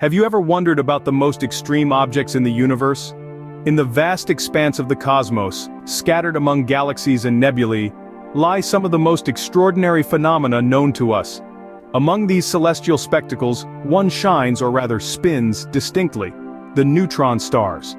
Have you ever wondered about the most extreme objects in the universe? In the vast expanse of the cosmos, scattered among galaxies and nebulae, lie some of the most extraordinary phenomena known to us. Among these celestial spectacles, one shines, or rather spins, distinctly: the neutron stars.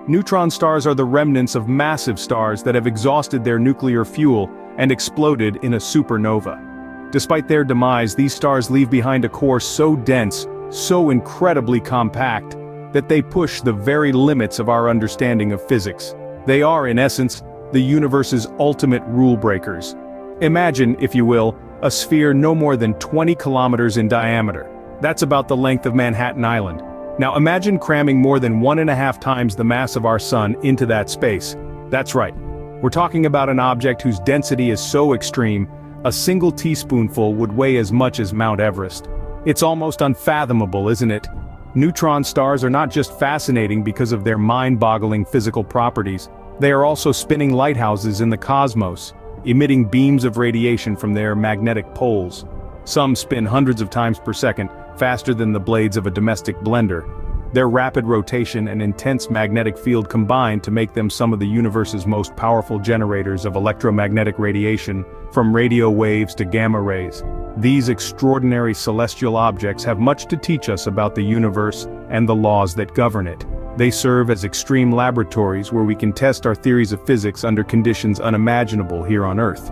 Neutron stars are the remnants of massive stars that have exhausted their nuclear fuel and exploded in a supernova. Despite their demise, these stars leave behind a core so dense, so incredibly compact, that they push the very limits of our understanding of physics. They are, in essence, the universe's ultimate rule breakers. Imagine, if you will, a sphere no more than 20 kilometers in diameter. That's about the length of Manhattan Island. Now imagine cramming more than 1.5 times the mass of our sun into that space. That's right. We're talking about an object whose density is so extreme, a single teaspoonful would weigh as much as Mount Everest. It's almost unfathomable, isn't it? Neutron stars are not just fascinating because of their mind-boggling physical properties. They are also spinning lighthouses in the cosmos, emitting beams of radiation from their magnetic poles. Some spin hundreds of times per second, faster than the blades of a domestic blender. Their rapid rotation and intense magnetic field combine to make them some of the universe's most powerful generators of electromagnetic radiation, from radio waves to gamma rays. These extraordinary celestial objects have much to teach us about the universe and the laws that govern it. They serve as extreme laboratories where we can test our theories of physics under conditions unimaginable here on Earth.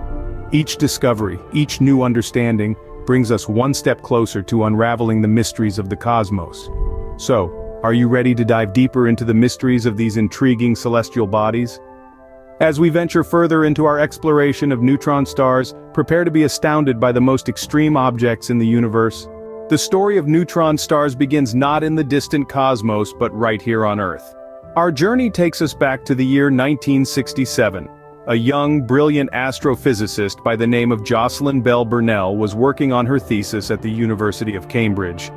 Each discovery, each new understanding, brings us one step closer to unraveling the mysteries of the cosmos. So, are you ready to dive deeper into the mysteries of these intriguing celestial bodies? As we venture further into our exploration of neutron stars, prepare to be astounded by the most extreme objects in the universe. The story of neutron stars begins not in the distant cosmos but right here on Earth. Our journey takes us back to the year 1967. A young, brilliant astrophysicist by the name of Jocelyn Bell Burnell was working on her thesis at the University of Cambridge.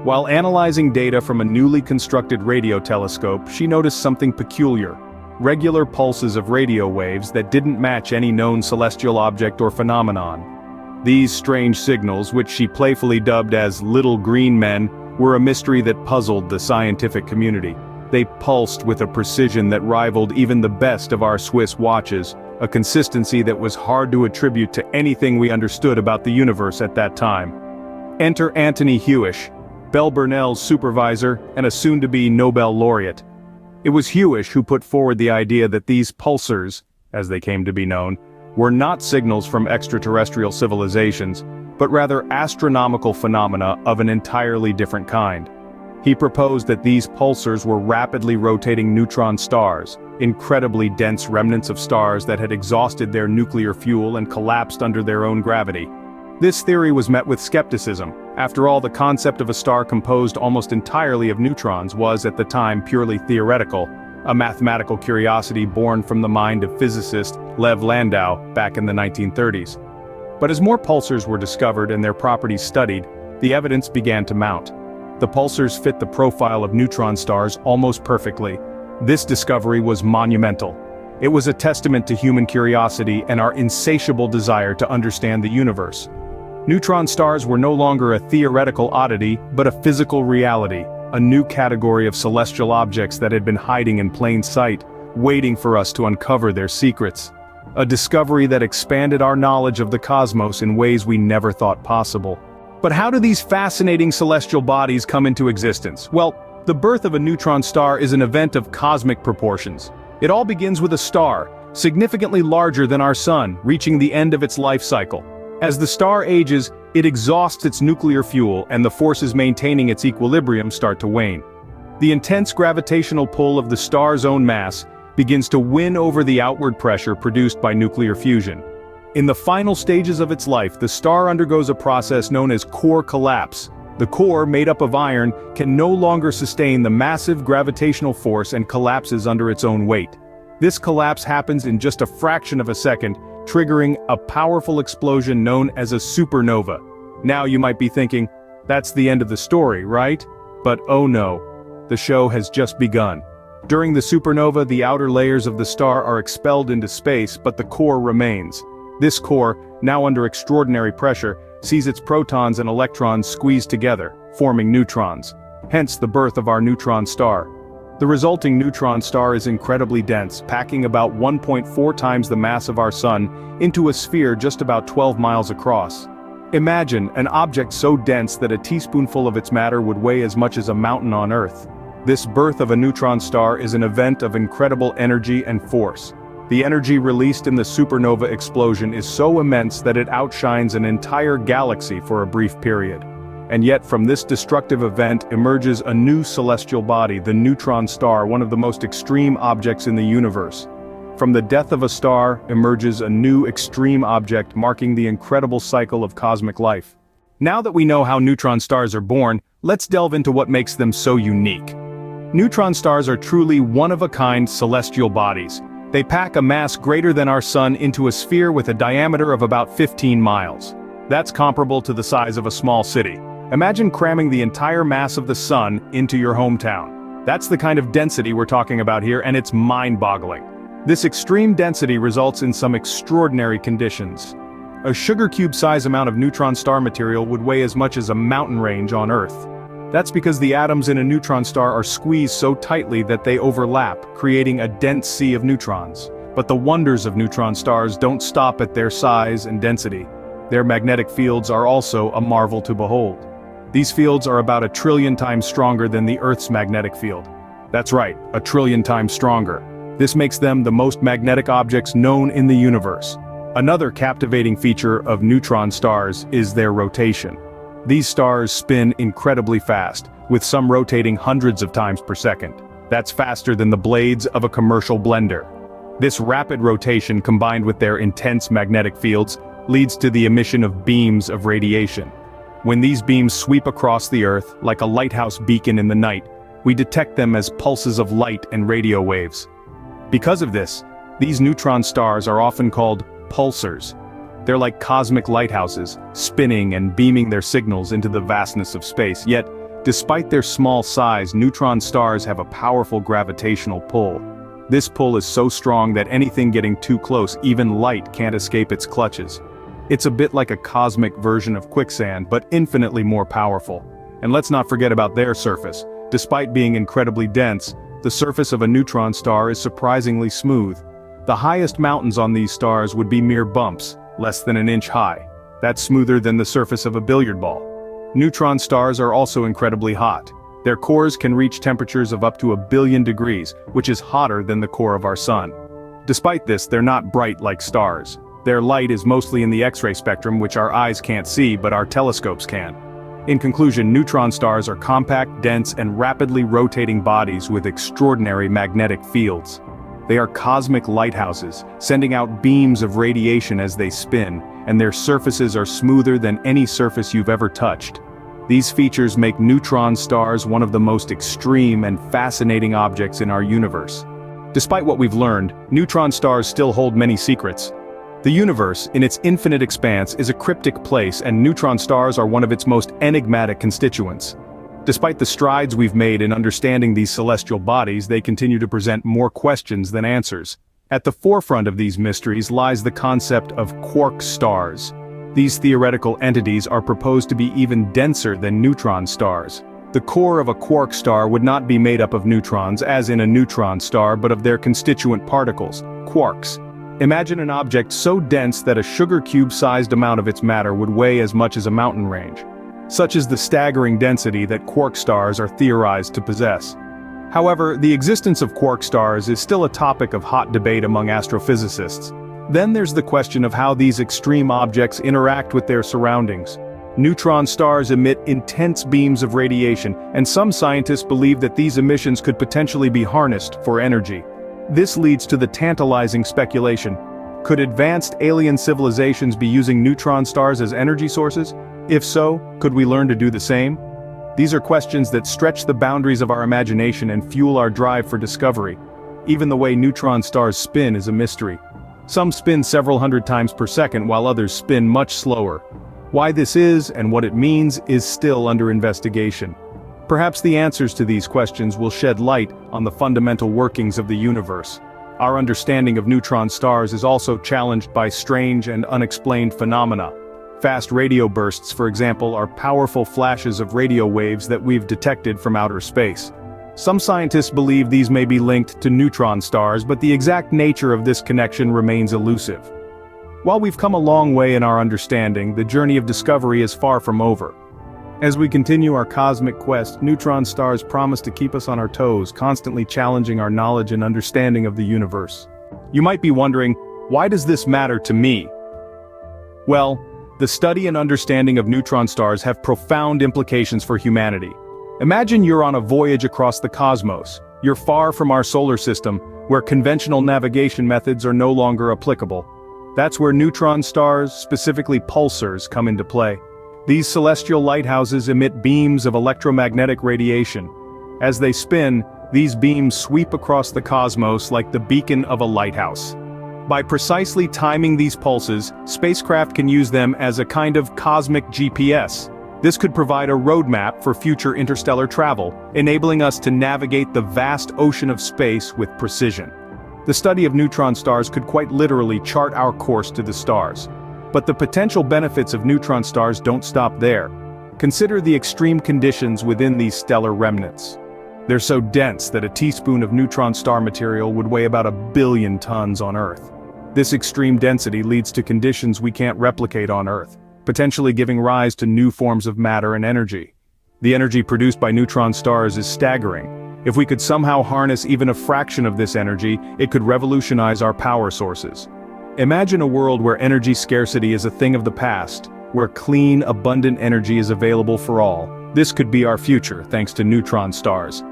While analyzing data from a newly constructed radio telescope, she noticed something peculiar: regular pulses of radio waves that didn't match any known celestial object or phenomenon. These strange signals, which she playfully dubbed as "little green men," were a mystery that puzzled the scientific community. They pulsed with a precision that rivaled even the best of our Swiss watches, a consistency that was hard to attribute to anything we understood about the universe at that time. Enter Anthony Hewish, Bell Burnell's supervisor and a soon-to-be Nobel laureate. It was Hewish who put forward the idea that these pulsars, as they came to be known, were not signals from extraterrestrial civilizations, but rather astronomical phenomena of an entirely different kind. He proposed that these pulsars were rapidly rotating neutron stars, incredibly dense remnants of stars that had exhausted their nuclear fuel and collapsed under their own gravity. This theory was met with skepticism. After all, the concept of a star composed almost entirely of neutrons was, at the time, purely theoretical, a mathematical curiosity born from the mind of physicist Lev Landau back in the 1930s. But as more pulsars were discovered and their properties studied, the evidence began to mount. The pulsars fit the profile of neutron stars almost perfectly. This discovery was monumental. It was a testament to human curiosity and our insatiable desire to understand the universe. Neutron stars were no longer a theoretical oddity, but a physical reality, a new category of celestial objects that had been hiding in plain sight, waiting for us to uncover their secrets. A discovery that expanded our knowledge of the cosmos in ways we never thought possible. But how do these fascinating celestial bodies come into existence? Well, the birth of a neutron star is an event of cosmic proportions. It all begins with a star, significantly larger than our sun, reaching the end of its life cycle. As the star ages, it exhausts its nuclear fuel and the forces maintaining its equilibrium start to wane. The intense gravitational pull of the star's own mass begins to win over the outward pressure produced by nuclear fusion. In the final stages of its life, the star undergoes a process known as core collapse. The core, made up of iron, can no longer sustain the massive gravitational force and collapses under its own weight. This collapse happens in just a fraction of a second, triggering a powerful explosion known as a supernova. Now you might be thinking, that's the end of the story, right? But oh no, the show has just begun. During the supernova, the outer layers of the star are expelled into space, but the core remains. This core, now under extraordinary pressure, sees its protons and electrons squeezed together, forming neutrons. hence the birth of our neutron star. The resulting neutron star is incredibly dense, packing about 1.4 times the mass of our Sun into a sphere just about 12 miles across. Imagine an object so dense that a teaspoonful of its matter would weigh as much as a mountain on Earth. This birth of a neutron star is an event of incredible energy and force. The energy released in the supernova explosion is so immense that it outshines an entire galaxy for a brief period. And yet from this destructive event emerges a new celestial body, the neutron star, one of the most extreme objects in the universe. From the death of a star emerges a new extreme object marking the incredible cycle of cosmic life. Now that we know how neutron stars are born, let's delve into what makes them so unique. Neutron stars are truly one-of-a-kind celestial bodies. They pack a mass greater than our Sun into a sphere with a diameter of about 15 miles. That's comparable to the size of a small city. Imagine cramming the entire mass of the Sun into your hometown. That's the kind of density we're talking about here, and it's mind-boggling. This extreme density results in some extraordinary conditions. A sugar cube-size amount of neutron star material would weigh as much as a mountain range on Earth. That's because the atoms in a neutron star are squeezed so tightly that they overlap, creating a dense sea of neutrons. But the wonders of neutron stars don't stop at their size and density. Their magnetic fields are also a marvel to behold. These fields are about 1 trillion times stronger than the Earth's magnetic field. That's right, 1 trillion times stronger. This makes them the most magnetic objects known in the universe. Another captivating feature of neutron stars is their rotation. These stars spin incredibly fast, with some rotating hundreds of times per second. That's faster than the blades of a commercial blender. This rapid rotation combined with their intense magnetic fields leads to the emission of beams of radiation. When these beams sweep across the Earth, like a lighthouse beacon in the night, we detect them as pulses of light and radio waves. Because of this, these neutron stars are often called pulsars. They're like cosmic lighthouses, spinning and beaming their signals into the vastness of space. Yet, despite their small size, neutron stars have a powerful gravitational pull. This pull is so strong that anything getting too close, even light, can't escape its clutches. It's a bit like a cosmic version of quicksand, but infinitely more powerful. And let's not forget about their surface. Despite being incredibly dense, the surface of a neutron star is surprisingly smooth. The highest mountains on these stars would be mere bumps, less than an inch high. That's smoother than the surface of a billiard ball. Neutron stars are also incredibly hot. Their cores can reach temperatures of up to 1 billion degrees, which is hotter than the core of our Sun. Despite this, they're not bright like stars. Their light is mostly in the X-ray spectrum, which our eyes can't see, but our telescopes can. In conclusion, neutron stars are compact, dense, and rapidly rotating bodies with extraordinary magnetic fields. They are cosmic lighthouses, sending out beams of radiation as they spin, and their surfaces are smoother than any surface you've ever touched. These features make neutron stars one of the most extreme and fascinating objects in our universe. Despite what we've learned, neutron stars still hold many secrets. The universe, in its infinite expanse, is a cryptic place, and neutron stars are one of its most enigmatic constituents. Despite the strides we've made in understanding these celestial bodies, they continue to present more questions than answers. At the forefront of these mysteries lies the concept of quark stars. These theoretical entities are proposed to be even denser than neutron stars. The core of a quark star would not be made up of neutrons, as in a neutron star, but of their constituent particles, quarks. Imagine an object so dense that a sugar cube-sized amount of its matter would weigh as much as a mountain range. Such is the staggering density that quark stars are theorized to possess. However, the existence of quark stars is still a topic of hot debate among astrophysicists. Then there's the question of how these extreme objects interact with their surroundings. Neutron stars emit intense beams of radiation, and some scientists believe that these emissions could potentially be harnessed for energy. This leads to the tantalizing speculation: could advanced alien civilizations be using neutron stars as energy sources? If so, could we learn to do the same? These are questions that stretch the boundaries of our imagination and fuel our drive for discovery. Even the way neutron stars spin is a mystery. Some spin several hundred times per second while others spin much slower. Why this is and what it means is still under investigation. Perhaps the answers to these questions will shed light on the fundamental workings of the universe. Our understanding of neutron stars is also challenged by strange and unexplained phenomena. Fast radio bursts, for example, are powerful flashes of radio waves that we've detected from outer space. Some scientists believe these may be linked to neutron stars, but the exact nature of this connection remains elusive. While we've come a long way in our understanding, the journey of discovery is far from over. As we continue our cosmic quest, neutron stars promise to keep us on our toes, constantly challenging our knowledge and understanding of the universe. You might be wondering, why does this matter to me? Well, the study and understanding of neutron stars have profound implications for humanity. Imagine you're on a voyage across the cosmos. You're far from our solar system, where conventional navigation methods are no longer applicable. That's where neutron stars, specifically pulsars, come into play. These celestial lighthouses emit beams of electromagnetic radiation. As they spin, these beams sweep across the cosmos like the beacon of a lighthouse. By precisely timing these pulses, spacecraft can use them as a kind of cosmic GPS. This could provide a roadmap for future interstellar travel, enabling us to navigate the vast ocean of space with precision. The study of neutron stars could quite literally chart our course to the stars. But the potential benefits of neutron stars don't stop there. Consider the extreme conditions within these stellar remnants. They're so dense that a teaspoon of neutron star material would weigh about 1 billion tons on Earth. This extreme density leads to conditions we can't replicate on Earth, potentially giving rise to new forms of matter and energy. The energy produced by neutron stars is staggering. If we could somehow harness even a fraction of this energy, it could revolutionize our power sources. Imagine a world where energy scarcity is a thing of the past, where clean, abundant energy is available for all. This could be our future, thanks to neutron stars.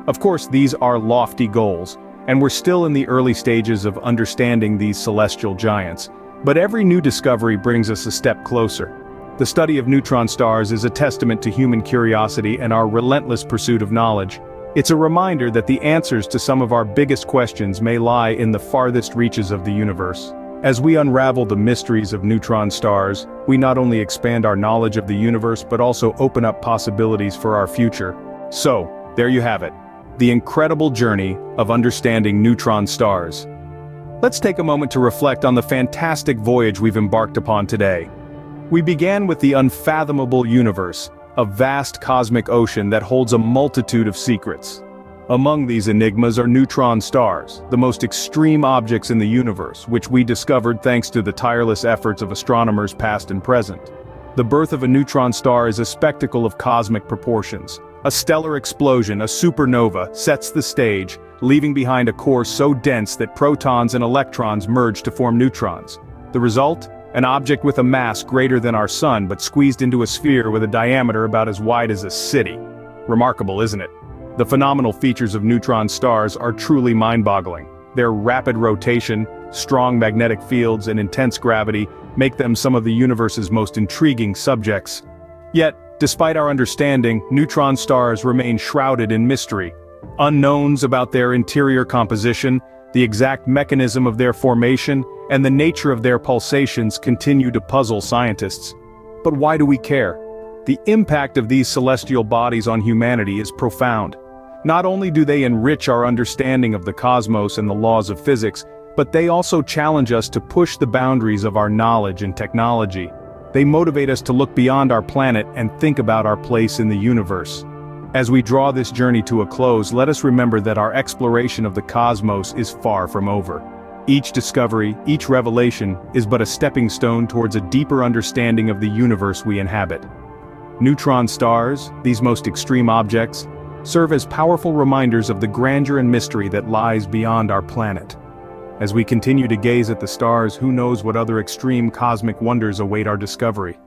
Of course, these are lofty goals, and we're still in the early stages of understanding these celestial giants. But every new discovery brings us a step closer. The study of neutron stars is a testament to human curiosity and our relentless pursuit of knowledge. It's a reminder that the answers to some of our biggest questions may lie in the farthest reaches of the universe. As we unravel the mysteries of neutron stars, we not only expand our knowledge of the universe but also open up possibilities for our future. So, there you have it. The incredible journey of understanding neutron stars. Let's take a moment to reflect on the fantastic voyage we've embarked upon today. We began with the unfathomable universe, a vast cosmic ocean that holds a multitude of secrets. Among these enigmas are neutron stars, the most extreme objects in the universe, which we discovered thanks to the tireless efforts of astronomers past and present. The birth of a neutron star is a spectacle of cosmic proportions. A stellar explosion, a supernova, sets the stage, leaving behind a core so dense that protons and electrons merge to form neutrons. The result? An object with a mass greater than our sun but squeezed into a sphere with a diameter about as wide as a city. Remarkable, isn't it? The phenomenal features of neutron stars are truly mind-boggling. Their rapid rotation, strong magnetic fields, and intense gravity make them some of the universe's most intriguing subjects. Yet, despite our understanding, neutron stars remain shrouded in mystery. Unknowns about their interior composition, the exact mechanism of their formation, and the nature of their pulsations continue to puzzle scientists. But why do we care? The impact of these celestial bodies on humanity is profound. Not only do they enrich our understanding of the cosmos and the laws of physics, but they also challenge us to push the boundaries of our knowledge and technology. They motivate us to look beyond our planet and think about our place in the universe. As we draw this journey to a close, let us remember that our exploration of the cosmos is far from over. Each discovery, each revelation, is but a stepping stone towards a deeper understanding of the universe we inhabit. Neutron stars, these most extreme objects, serve as powerful reminders of the grandeur and mystery that lies beyond our planet. As we continue to gaze at the stars, who knows what other extreme cosmic wonders await our discovery.